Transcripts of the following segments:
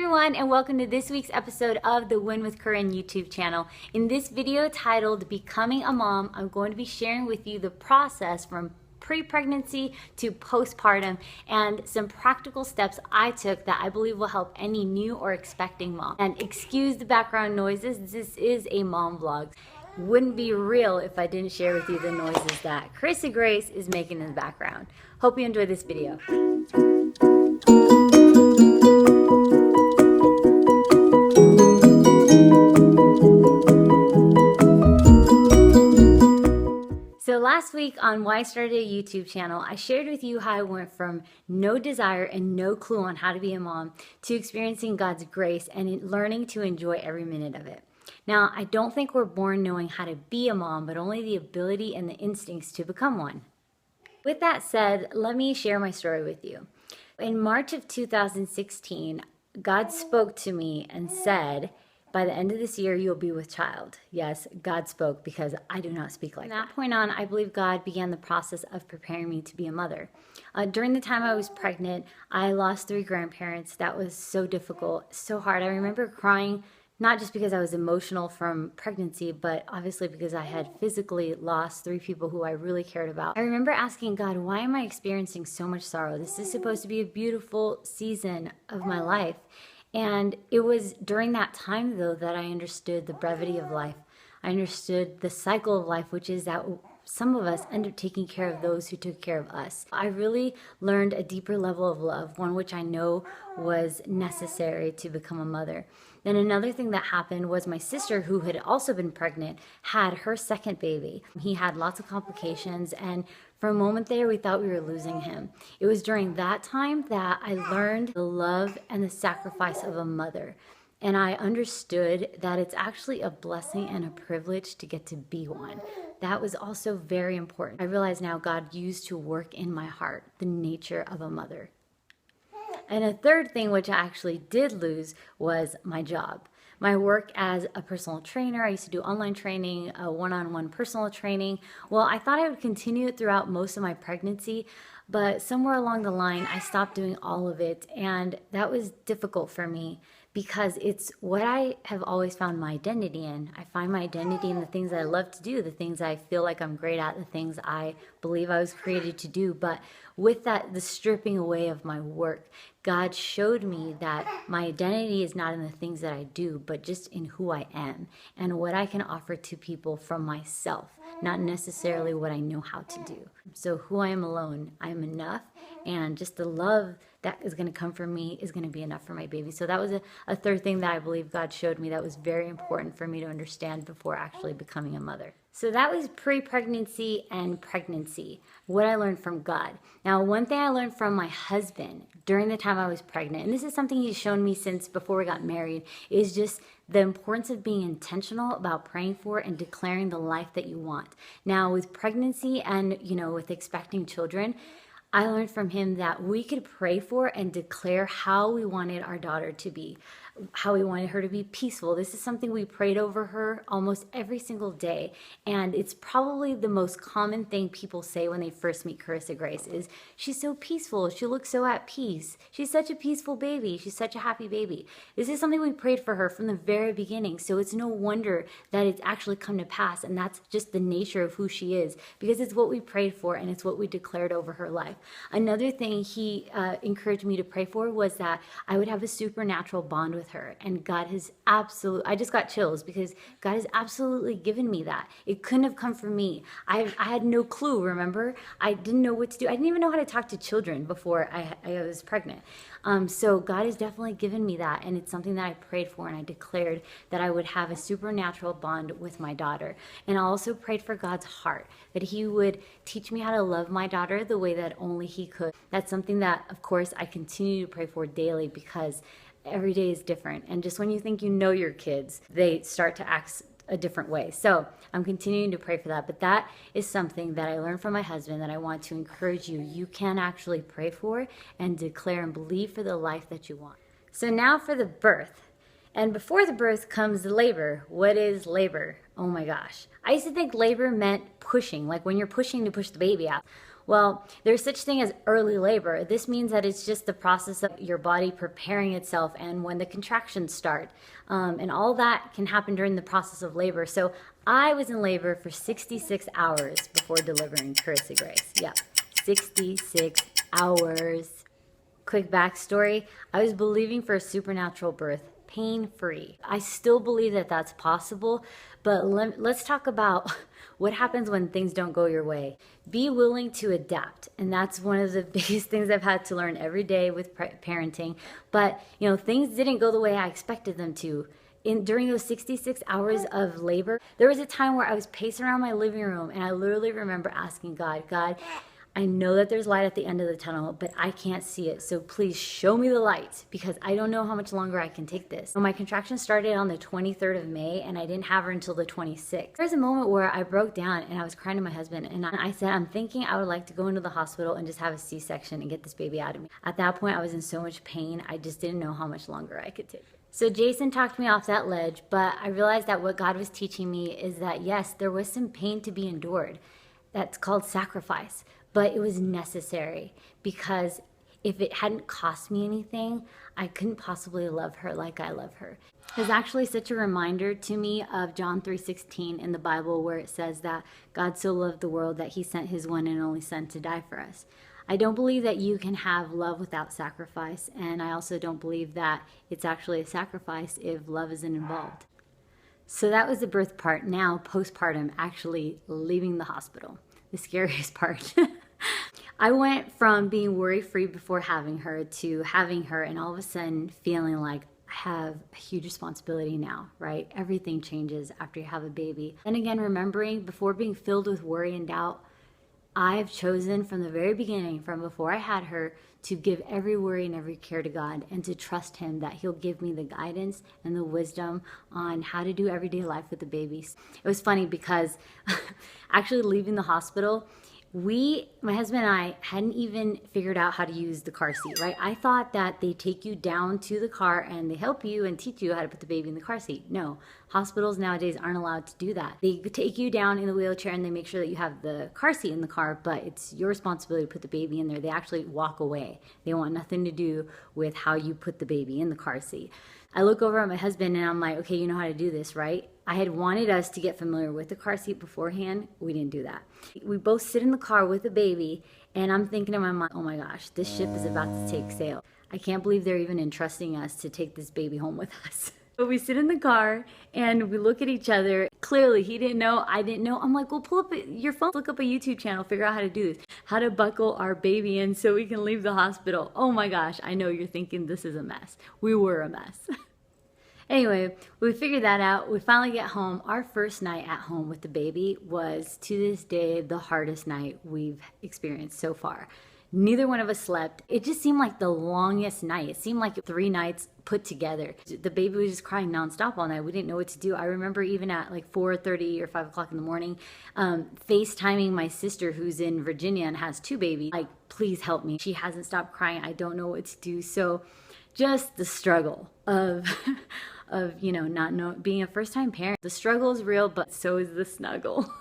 everyone, and welcome to this week's episode of the Win With Coryn YouTube channel. In this video titled Becoming a Mom, I'm going to be sharing with you the process from pre-pregnancy to postpartum and some practical steps I took that I believe will help any new or expecting mom. And excuse the background noises, this is a mom vlog. Wouldn't be real if I didn't share with you the noises that Chrissy Grace is making in the background. Hope you enjoyed this video. So last week on Why I Started a YouTube channel, I shared with you how I went from no desire and no clue on how to be a mom to experiencing God's grace and learning to enjoy every minute of it. Now, I don't think we're born knowing how to be a mom, but only the ability and the instincts to become one. With that said, let me share my story with you. In March of 2016, God spoke to me and said, by the end of this year, you'll be with child. Yes, God spoke because I do not speak like that. From that point on, I believe God began the process of preparing me to be a mother. During the time I was pregnant, I lost 3 grandparents. That was so difficult, so hard. I remember crying, not just because I was emotional from pregnancy, but obviously because I had physically lost 3 people who I really cared about. I remember asking God, why am I experiencing so much sorrow? This is supposed to be a beautiful season of my life. And it was during that time, though, that I understood the brevity of life. I understood the cycle of life, which is that some of us end up taking care of those who took care of us. I really learned a deeper level of love, one which I know was necessary to become a mother. Then another thing that happened was my sister, who had also been pregnant, had her second baby. He had lots of complications, and for a moment there, we thought we were losing him. It was during that time that I learned the love and the sacrifice of a mother. And I understood that it's actually a blessing and a privilege to get to be one. That was also very important. I realize now God used to work in my heart the nature of a mother. And a third thing which I actually did lose was my job. My work as a personal trainer. I used to do online training, one-on-one personal training. Well, I thought I would continue it throughout most of my pregnancy, but somewhere along the line, I stopped doing all of it. And that was difficult for me because it's what I have always found my identity in. I find my identity in the things I love to do, the things I feel like I'm great at, the things I believe I was created to do. But with that, the stripping away of my work, God showed me that my identity is not in the things that I do, but just in who I am and what I can offer to people from myself, not necessarily what I know how to do. So who I am alone, I am enough, and just the love that is going to come from me is going to be enough for my baby. So that was a third thing that I believe God showed me that was very important for me to understand before actually becoming a mother. So that was pre-pregnancy and pregnancy, what I learned from God. Now, one thing I learned from my husband during the time I was pregnant, and this is something he's shown me since before we got married, is just the importance of being intentional about praying for and declaring the life that you want. Now, with pregnancy and, with expecting children, I learned from him that we could pray for and declare how we wanted our daughter to be, how we wanted her to be peaceful. This is something we prayed over her almost every single day. And it's probably the most common thing people say when they first meet Carissa Grace is, she's so peaceful. She looks so at peace. She's such a peaceful baby. She's such a happy baby. This is something we prayed for her from the very beginning. So it's no wonder that it's actually come to pass. And that's just the nature of who she is, because it's what we prayed for and it's what we declared over her life. Another thing he encouraged me to pray for was that I would have a supernatural bond with her. And God has I just got chills because God has absolutely given me that. It couldn't have come from me. I had no clue, remember? I didn't know what to do. I didn't even know how to talk to children before I was pregnant. So God has definitely given me that. And it's something that I prayed for, and I declared that I would have a supernatural bond with my daughter. And I also prayed for God's heart, that he would teach me how to love my daughter the way that only he could. That's something that, of course, I continue to pray for daily because every day is different. And just when you think you know your kids, they start to act a different way. So I'm continuing to pray for that. But that is something that I learned from my husband that I want to encourage you. You can actually pray for and declare and believe for the life that you want. So now for the birth. And before the birth comes the labor. What is labor? Oh my gosh. I used to think labor meant pushing, like when you're pushing to push the baby out. Well, there's such thing as early labor. This means that it's just the process of your body preparing itself and when the contractions start. And all that can happen during the process of labor. So I was in labor for 66 hours before delivering Carissa Grace. Yeah, 66 hours. Quick backstory, I was believing for a supernatural birth, pain-free. I still believe that that's possible, but let's talk about what happens when things don't go your way. Be willing to adapt, and that's one of the biggest things I've had to learn every day with parenting. But, things didn't go the way I expected them to. During those 66 hours of labor, there was a time where I was pacing around my living room, and I literally remember asking God, I know that there's light at the end of the tunnel, but I can't see it. So please show me the light because I don't know how much longer I can take this. So my contraction started on the 23rd of May and I didn't have her until the 26th. There's a moment where I broke down and I was crying to my husband and I said, I'm thinking I would like to go into the hospital and just have a C-section and get this baby out of me. At that point, I was in so much pain. I just didn't know how much longer I could take. So Jason talked me off that ledge, but I realized that what God was teaching me is that yes, there was some pain to be endured. That's called sacrifice. But it was necessary because if it hadn't cost me anything, I couldn't possibly love her like I love her. It's actually such a reminder to me of John 3:16 in the Bible where it says that God so loved the world that he sent his one and only son to die for us. I don't believe that you can have love without sacrifice, and I also don't believe that it's actually a sacrifice if love isn't involved. So that was the birth part. Now, postpartum, actually leaving the hospital, the scariest part. I went from being worry-free before having her to having her and all of a sudden feeling like I have a huge responsibility now, right? Everything changes after you have a baby. And again, remembering before being filled with worry and doubt, I've chosen from the very beginning, from before I had her, to give every worry and every care to God and to trust him that he'll give me the guidance and the wisdom on how to do everyday life with the babies. It was funny because actually leaving the hospital, my husband and I hadn't even figured out how to use the car seat, right? I thought that they take you down to the car and they help you and teach you how to put the baby in the car seat. No, hospitals nowadays aren't allowed to do that. They take you down in the wheelchair and they make sure that you have the car seat in the car, but it's your responsibility to put the baby in there. They actually walk away. They want nothing to do with how you put the baby in the car seat. I look over at my husband and I'm like, okay, you know how to do this, right? I had wanted us to get familiar with the car seat beforehand. We didn't do that. We both sit in the car with the baby and I'm thinking in my mind, oh my gosh, this ship is about to take sail. I can't believe they're even entrusting us to take this baby home with us. But we sit in the car and we look at each other. Clearly, he didn't know, I didn't know. I'm like, well, pull up your phone, look up a YouTube channel, figure out how to do this. How to buckle our baby in so we can leave the hospital. Oh my gosh, I know you're thinking this is a mess. We were a mess. Anyway, we figured that out. We finally get home. Our first night at home with the baby was, to this day, the hardest night we've experienced so far. Neither one of us slept. It just seemed like the longest night. It seemed like 3 nights put together. The baby was just crying nonstop all night. We didn't know what to do. I remember even at like 4:30 or 5 o'clock in the morning, FaceTiming my sister who's in Virginia and has 2 babies. Like, please help me. She hasn't stopped crying. I don't know what to do. So just the struggle of being a first-time parent. The struggle is real, but so is the snuggle.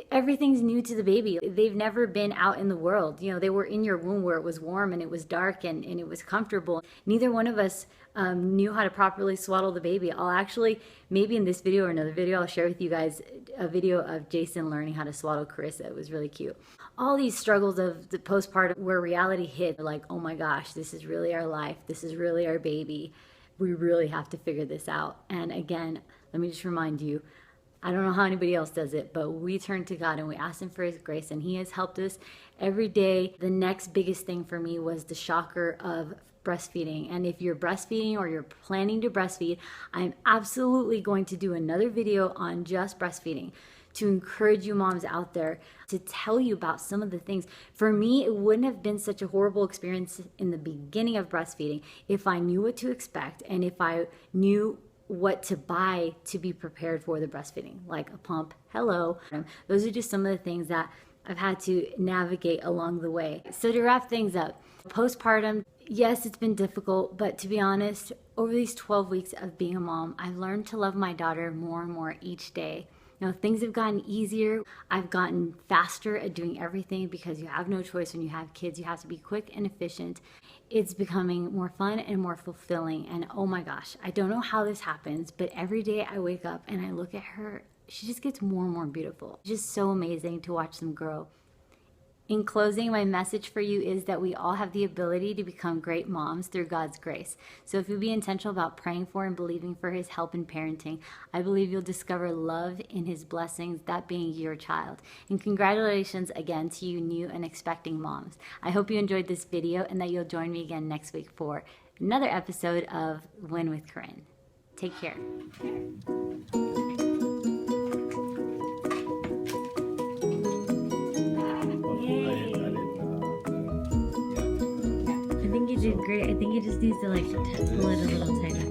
Everything's new to the baby. They've never been out in the world. They were in your womb where it was warm and it was dark and it was comfortable. Neither one of us knew how to properly swaddle the baby. I'll actually, maybe in this video or another video, I'll share with you guys a video of Jason learning how to swaddle Carissa. It was really cute. All these struggles of the postpartum where reality hit, like, oh my gosh, this is really our life. This is really our baby. We really have to figure this out. And again, let me just remind you, I don't know how anybody else does it, but we turn to God and we ask him for his grace and he has helped us every day. The next biggest thing for me was the shocker of breastfeeding. And if you're breastfeeding or you're planning to breastfeed, I'm absolutely going to do another video on just breastfeeding to encourage you moms out there, to tell you about some of the things. For me, it wouldn't have been such a horrible experience in the beginning of breastfeeding if I knew what to expect and if I knew what to buy to be prepared for the breastfeeding, like a pump, hello. Those are just some of the things that I've had to navigate along the way. So to wrap things up, postpartum, yes, it's been difficult, but to be honest, over these 12 weeks of being a mom, I've learned to love my daughter more and more each day. Things have gotten easier. I've gotten faster at doing everything because you have no choice when you have kids. You have to be quick and efficient. It's becoming more fun and more fulfilling. And oh my gosh, I don't know how this happens, but every day I wake up and I look at her, she just gets more and more beautiful. It's just so amazing to watch them grow. In closing, my message for you is that we all have the ability to become great moms through God's grace. So if you'll be intentional about praying for and believing for his help in parenting, I believe you'll discover love in his blessings, that being your child. And congratulations again to you new and expecting moms. I hope you enjoyed this video and that you'll join me again next week for another episode of Win With Coryn. Take care. I think you did great. I think it just needs to like pull it a little tighter.